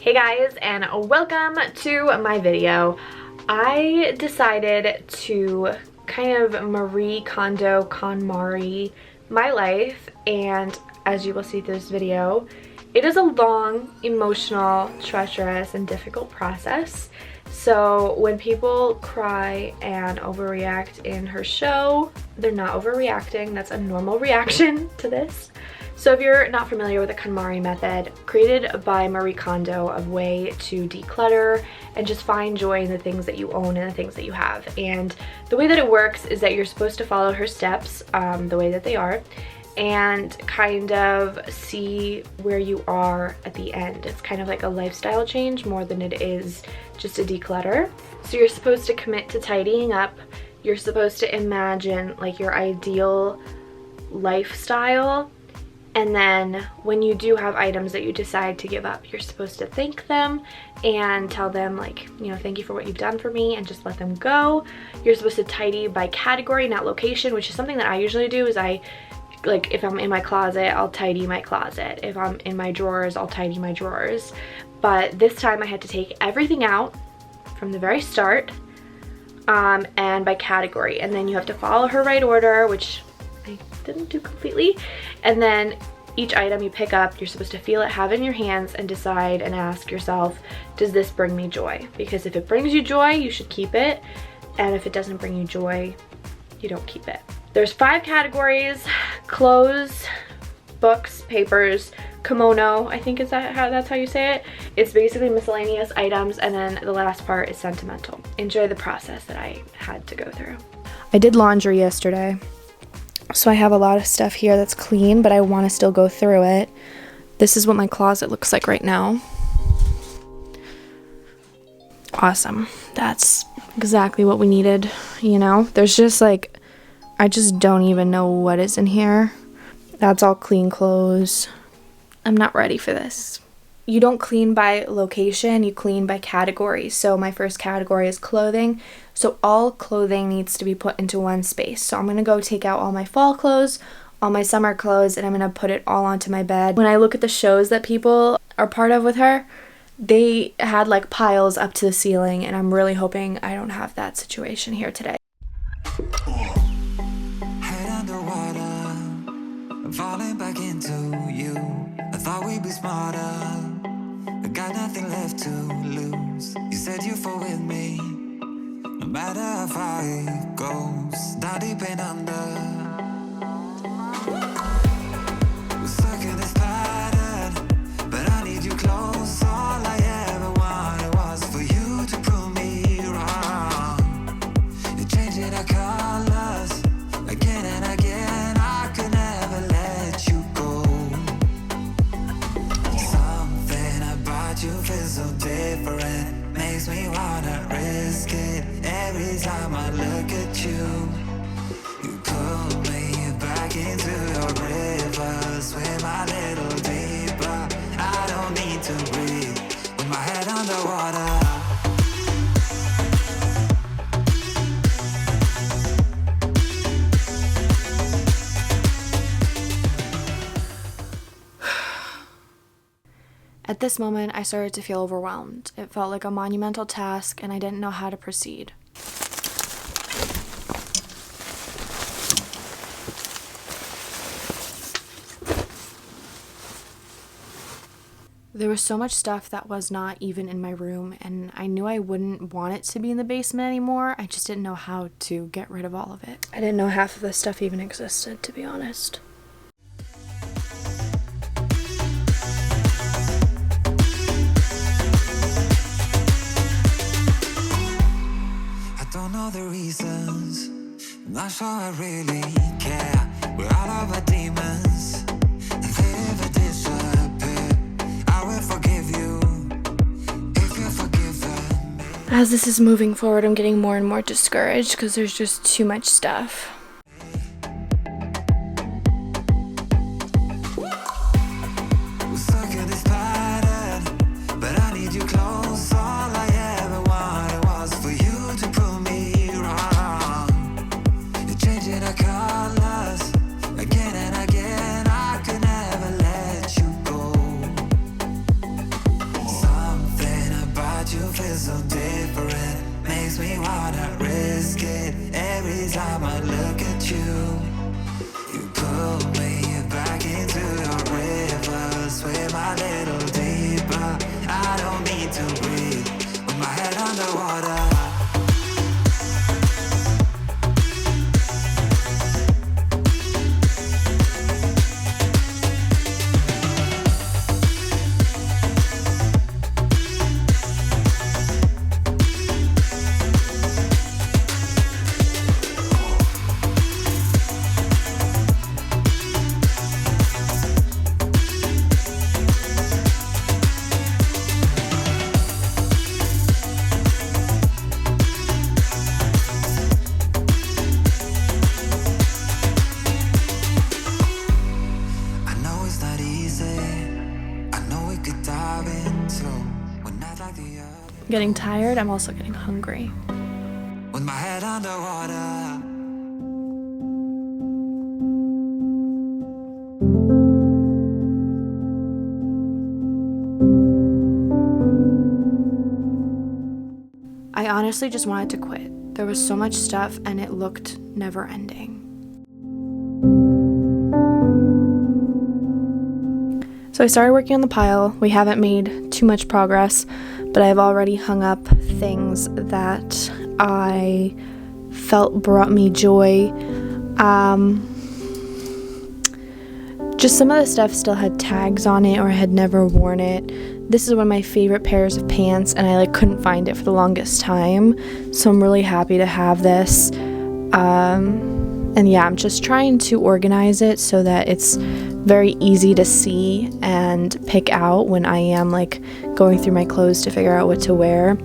Hey guys, and welcome to my video. I decided to kind of Marie Kondo KonMari my life, and as you will see through this video, it is a long, emotional, treacherous, and difficult process. So when people cry and overreact in her show, they're not overreacting. That's a normal reaction to this. So if you're not familiar with the KonMari method, created by Marie Kondo, a way to declutter and just find joy in the things that you own and the things that you have. And the way that it works is that you're supposed to follow her steps the way that they are and kind of see where you are at the end. It's kind of like a lifestyle change more than it is just a declutter. So you're supposed to commit to tidying up. You're supposed to imagine like your ideal lifestyle. And then when you do have items that you decide to give up, you're supposed to thank them and tell them, like, you know, thank you for what you've done for me, and just let them go. You're supposed to tidy by category, not location, which is something that I usually do. Is if I'm in my closet, I'll tidy my closet. If I'm in my drawers, I'll tidy my drawers. But this time I had to take everything out from the very start and by category. And then you have to follow her right order, which I didn't do completely. And then each item you pick up, you're supposed to feel it, have it in your hands, and decide and ask yourself, does this bring me joy? Because if it brings you joy, you should keep it. And if it doesn't bring you joy, you don't keep it. There's 5 categories: clothes, books, papers, kimono, I think that's how you say it. It's basically miscellaneous items, and then the last part is sentimental. Enjoy the process that I had to go through. I did laundry yesterday, so I have a lot of stuff here that's clean, but I want to still go through it. This is what my closet looks like right now. Awesome. That's exactly what we needed, you know? There's just like, I just don't even know what is in here. That's all clean clothes. I'm not ready for this. You don't clean by location, you clean by category. So my first category is clothing. So all clothing needs to be put into one space. So I'm gonna go take out all my fall clothes, all my summer clothes, and I'm gonna put it all onto my bed. When I look at the shows that people are part of with her, they had like piles up to the ceiling, and I'm really hoping I don't have that situation here today. Head underwater, falling back into you. I thought we'd be smarter, I got nothing left to lose. You said you fall with me, no matter how far it goes, down deep and under. We're stuck in this pattern, but I need you close. All I ever wanted was for you to prove me wrong. You're changing our colors again and again. I could never let you go. Something about you feels so different, makes me wanna risk it. Every time I look at you, you pull me back into your river. Swim a little deeper, I don't need to breathe with my head underwater. At this moment, I started to feel overwhelmed. It felt like a monumental task, and I didn't know how to proceed. There was so much stuff that was not even in my room, and I knew I wouldn't want it to be in the basement anymore. I just didn't know how to get rid of all of it. I didn't know half of this stuff even existed, to be honest. I don't know the reasons, I'm not sure I really care. We're all of our demons, if they ever disappear, I will forgive you if you're forgiven me. As this is moving forward, I'm getting more and more discouraged because there's just too much stuff. We're stuck in this pattern, but I need you close. All I ever wanted was for you to prove me wrong. You're changing our colors again and again. I could never let you go. Some so different, makes me wanna risk it. Every time I look at you, you pull me back into your river. Swim a little deeper, I don't need to breathe with my head underwater. Getting tired, I'm also getting hungry. With my head underwater. I honestly just wanted to quit. There was so much stuff and it looked never ending. So I started working on the pile. We haven't made too much progress, but I've already hung up things that I felt brought me joy. Just some of the stuff still had tags on it or I had never worn it. This is one of my favorite pairs of pants and I couldn't find it for the longest time. So I'm really happy to have this. And yeah, I'm just trying to organize it so that it's very easy to see and pick out when I am going through my clothes to figure out what to wear.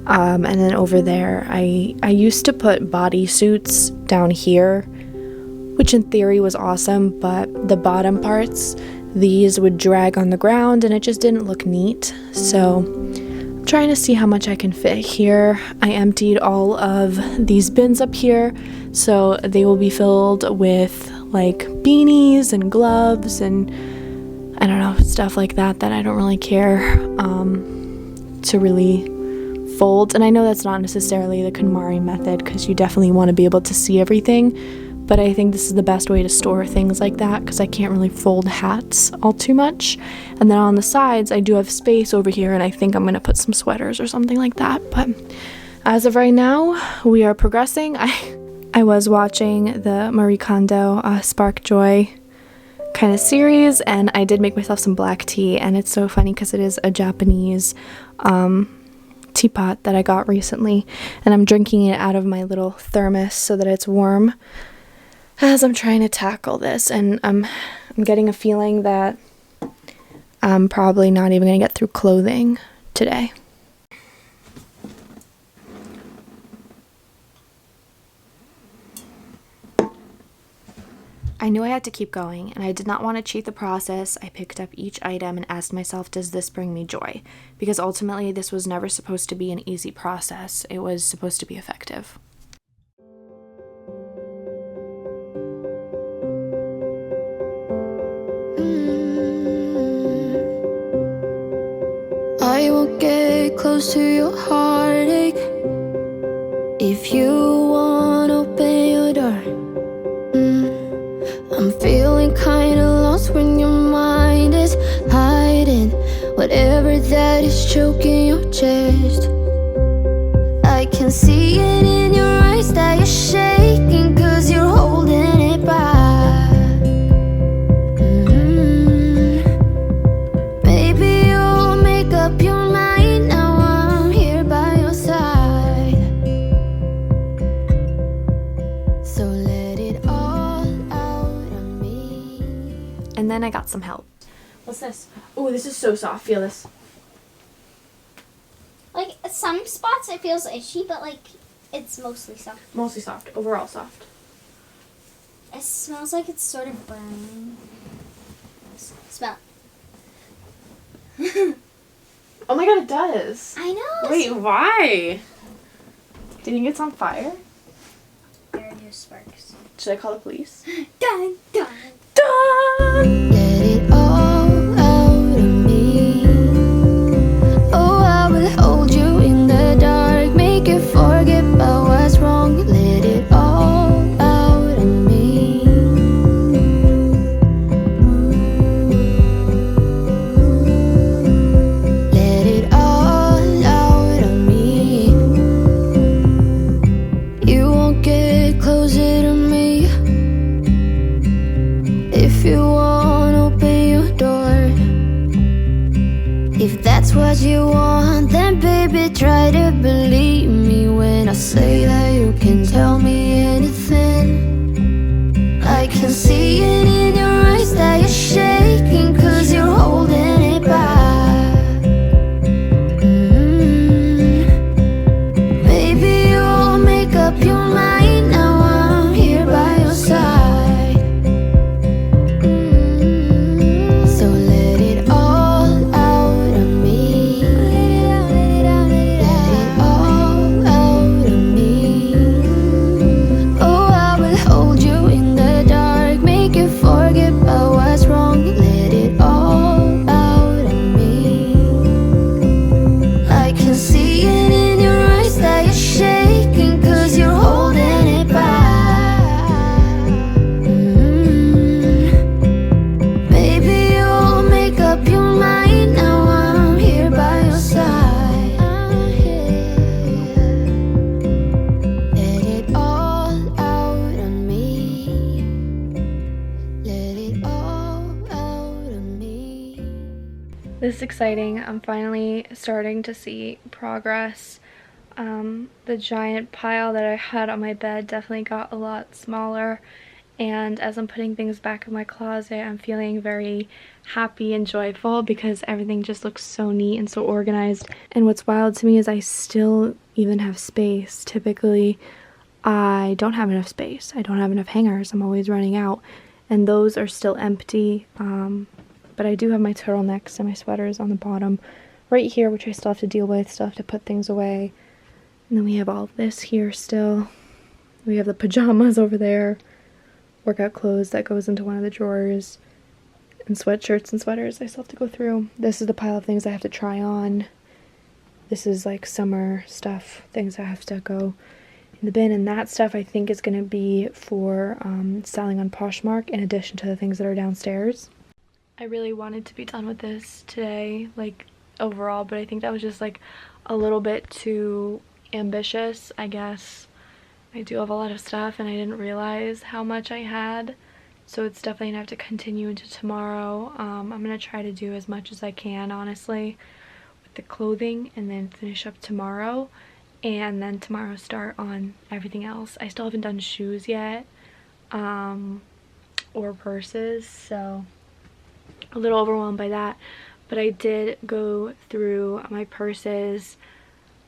And then over there, I used to put bodysuits down here, which in theory was awesome, but the bottom parts, these would drag on the ground and it just didn't look neat. So I'm trying to see how much I can fit here. I emptied all of these bins up here, so they will be filled with beanies and gloves and I don't know, stuff like that I don't really care to really fold. And I know that's not necessarily the KonMari method because you definitely want to be able to see everything, but I think this is the best way to store things like that because I can't really fold hats all too much. And then on the sides I do have space over here and I think I'm going to put some sweaters or something like that. But as of right now, we are progressing. I was watching the Marie Kondo Spark Joy kind of series and I did make myself some black tea, and it's so funny because it is a Japanese teapot that I got recently and I'm drinking it out of my little thermos so that it's warm as I'm trying to tackle this, and I'm getting a feeling that I'm probably not even going to get through clothing today. I knew I had to keep going, and I did not want to cheat the process. I picked up each item and asked myself, does this bring me joy? Because ultimately, this was never supposed to be an easy process. It was supposed to be effective. I won't get close to your heartache. If you won't open your door, I'm feeling kinda lost when your mind is hiding whatever that is choking your chest. I can see it in your eyes that you're shaking 'cause you're holding it back. Maybe you'll make up your mind. Now I'm here by your side, so let it all out of me. And then I got some help. What's this? Oh, this is so soft. Feel this. Some spots it feels itchy, but it's mostly soft. Mostly soft. Overall soft. It smells like it's sort of burning. Smell. Oh my god, it does. I know. Wait, why? Do you think it's on fire? There are sparks. Should I call the police? Dun, dun. Done! Let it all out of me. Oh, I will hold you in the what you want, then baby try to believe me when I say that you can tell me anything. I can see it in your eyes that you're shaking, 'cause you're holding it back. Maybe you'll make up your mind, now I'm here by your side. So let it all out of me. Let it all out of me. Oh, I will hold you in the dark, make you forget about what's wrong. Let it all out of me. I can see it in your eyes that you're shaking, 'cause you're holding it back. Maybe you'll make up your mind, now I'm here by your side. I'm here. Let it all out of me. Let it all out of me. This is exciting. I'm finally starting to see progress. The giant pile that I had on my bed definitely got a lot smaller, and as I'm putting things back in my closet, I'm feeling very happy and joyful because everything just looks so neat and so organized. And what's wild to me is I still even have space. Typically, I don't have enough space. I don't have enough hangers. I'm always running out, and those are still empty. But I do have my turtlenecks and my sweaters on the bottom right here, which I still have to deal with, still have to put things away. And then we have all of this here still. We have the pajamas over there, workout clothes that goes into one of the drawers, and sweatshirts and sweaters I still have to go through. This is the pile of things I have to try on. This is like summer stuff, things that have to go in the bin, and that stuff I think is going to be for selling on Poshmark in addition to the things that are downstairs. I really wanted to be done with this today, like overall, but I think that was just like a little bit too ambitious, I guess. I do have a lot of stuff and I didn't realize how much I had, so it's definitely gonna have to continue into tomorrow. I'm gonna try to do as much as I can, honestly, with the clothing, and then finish up tomorrow, and then tomorrow start on everything else. I still haven't done shoes yet, or purses, so a little overwhelmed by that. But I did go through my purses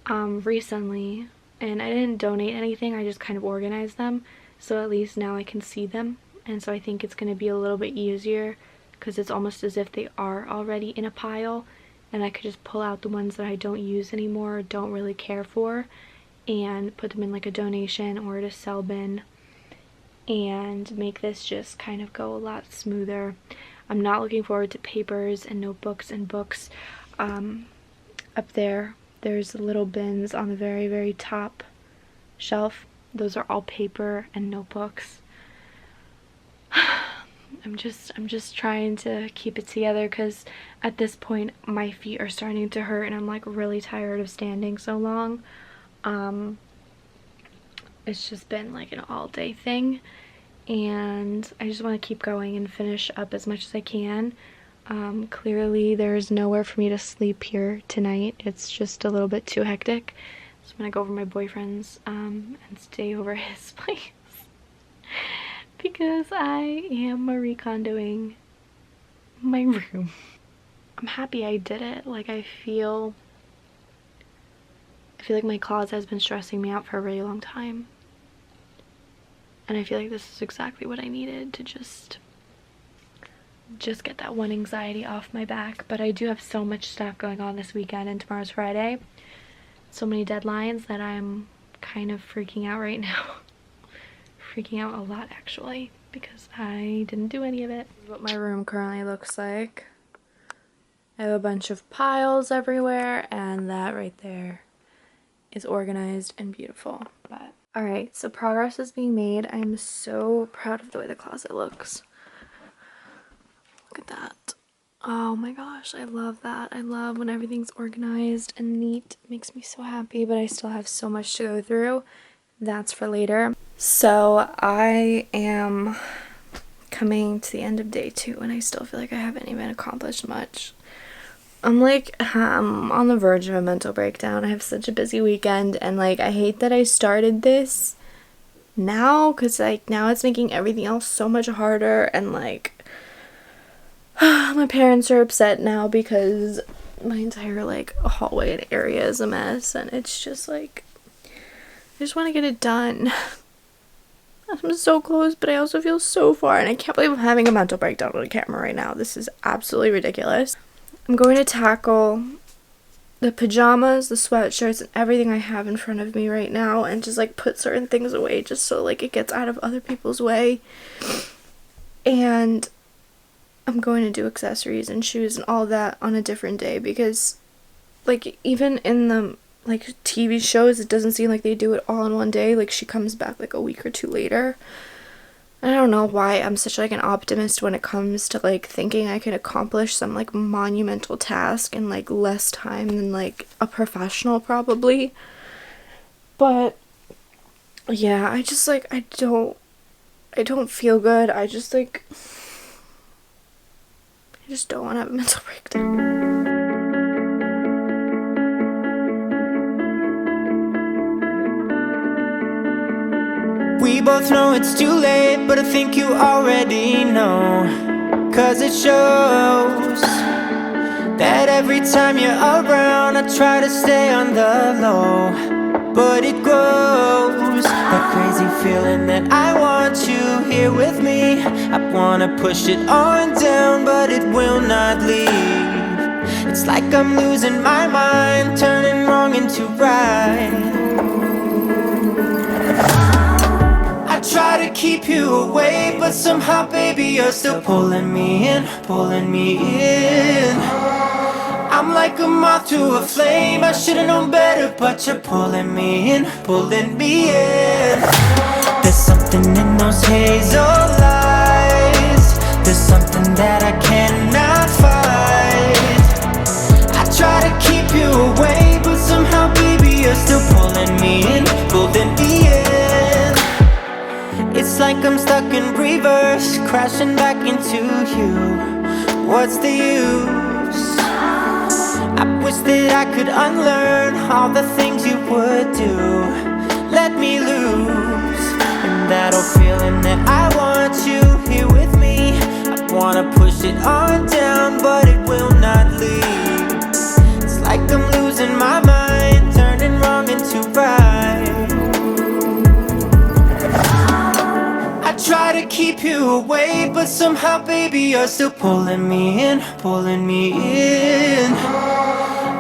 recently, and I didn't donate anything, I just kind of organized them, so at least now I can see them, and so I think it's going to be a little bit easier because it's almost as if they are already in a pile, and I could just pull out the ones that I don't use anymore, don't really care for, and put them in like a donation or a sell bin, and make this just kind of go a lot smoother. I'm not looking forward to papers and notebooks and books. Up there, there's little bins on the very, very top shelf. Those are all paper and notebooks. I'm just trying to keep it together because at this point my feet are starting to hurt and I'm like really tired of standing so long. It's just been like an all-day thing, and I just want to keep going and finish up as much as I can. Clearly there's nowhere for me to sleep here tonight. It's just a little bit too hectic, so I'm gonna go over my boyfriend's and stay over his place because I am Marie Kondoing my room. I'm happy I did it. Like I feel like my closet has been stressing me out for a really long time, and I feel like this is exactly what I needed to just get that one anxiety off my back. But I do have so much stuff going on this weekend, and tomorrow's Friday. So many deadlines that I'm kind of freaking out right now. Freaking out a lot actually, because I didn't do any of it. This is what my room currently looks like. I have a bunch of piles everywhere, and that right there is organized and beautiful. But alright, so progress is being made. I'm so proud of the way the closet looks. Look at that. Oh my gosh, I love that. I love when everything's organized and neat. It makes me so happy, but I still have so much to go through. That's for later. So I am coming to the end of day 2 and I still feel like I haven't even accomplished much. I'm like, I'm on the verge of a mental breakdown. I have such a busy weekend, and like, I hate that I started this now, because like now it's making everything else so much harder, and like my parents are upset now because my entire like hallway and area is a mess, and it's just like, I just want to get it done. I'm so close, but I also feel so far, and I can't believe I'm having a mental breakdown on camera right now. This is absolutely ridiculous. I'm going to tackle the pajamas, the sweatshirts, and everything I have in front of me right now, and just like put certain things away just so like it gets out of other people's way. And I'm going to do accessories and shoes and all that on a different day, because like even in the like TV shows, it doesn't seem like they do it all in one day. Like she comes back like a week or two later. I don't know why I'm such like an optimist when it comes to like thinking I can accomplish some like monumental task in like less time than like a professional probably. But yeah, I just like I don't feel good. I just don't want to have a mental breakdown. We both know it's too late, but I think you already know. 'Cause it shows that every time you're around, I try to stay on the low, but it grows. That crazy feeling that I want you here with me. I wanna push it on down, but it will not leave. It's like I'm losing my mind, turning wrong into right. I try to keep you away, but somehow, baby, you're still pulling me in, pulling me in. I'm like a moth to a flame, I should've known better, but you're pulling me in, pulling me in. There's something in those hazel eyes, there's something that I cannot fight. I try to keep you away, but somehow, baby, you're still pulling me in, pulling me in. It's like I'm stuck in reverse, crashing back into you. What's the use? I wish that I could unlearn all the things you would do. Let me loose in that old feeling that I want you here with me. I wanna push it on down, but it will not leave. It's like I'm losing my mind, turning wrong into right. I try to keep you away, but somehow, baby, you're still pulling me in, pulling me in.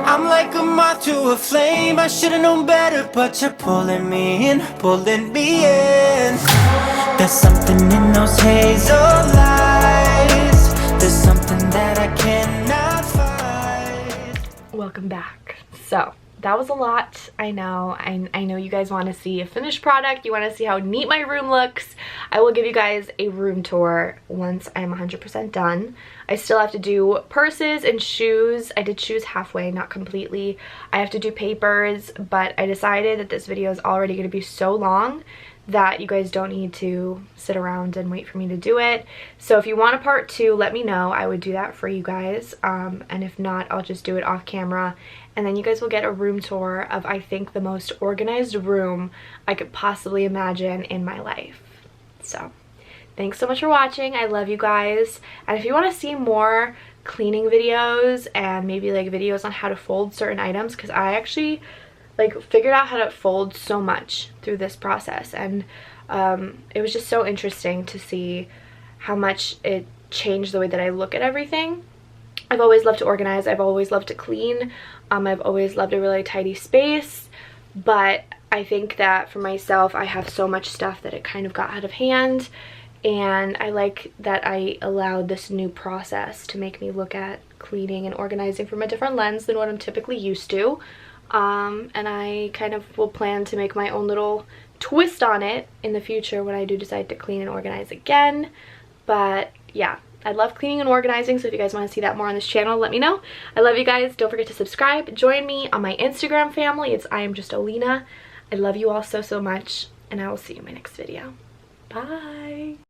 I'm like a moth to a flame, I should've known better, but you're pulling me in, pulling me in. There's something in those hazel eyes, there's something that I cannot fight. Welcome back. So that was a lot. I know. I know you guys want to see a finished product. You want to see how neat my room looks. I will give you guys a room tour once I'm 100% done. I still have to do purses and shoes. I did shoes halfway, not completely. I have to do papers, but I decided that this video is already going to be so long that you guys don't need to sit around and wait for me to do it. So if you want a part 2, let me know. I would do that for you guys. And if not, I'll just do it off camera. And then you guys will get a room tour of, I think, the most organized room I could possibly imagine in my life. So thanks so much for watching. I love you guys. And if you want to see more cleaning videos and maybe like videos on how to fold certain items, because I actually like figured out how to fold so much through this process, and it was just so interesting to see how much it changed the way that I look at everything. I've always loved to organize, I've always loved to clean, I've always loved a really tidy space, but I think that for myself I have so much stuff that it kind of got out of hand, and I like that I allowed this new process to make me look at cleaning and organizing from a different lens than what I'm typically used to. And I kind of will plan to make my own little twist on it in the future when I do decide to clean and organize again. But yeah, I love cleaning and organizing, so if you guys want to see that more on this channel, let me know. I love you guys. Don't forget to subscribe. Join me on my Instagram family. It's IamJustOlena. I love you all so much, and I will see you in my next video. Bye!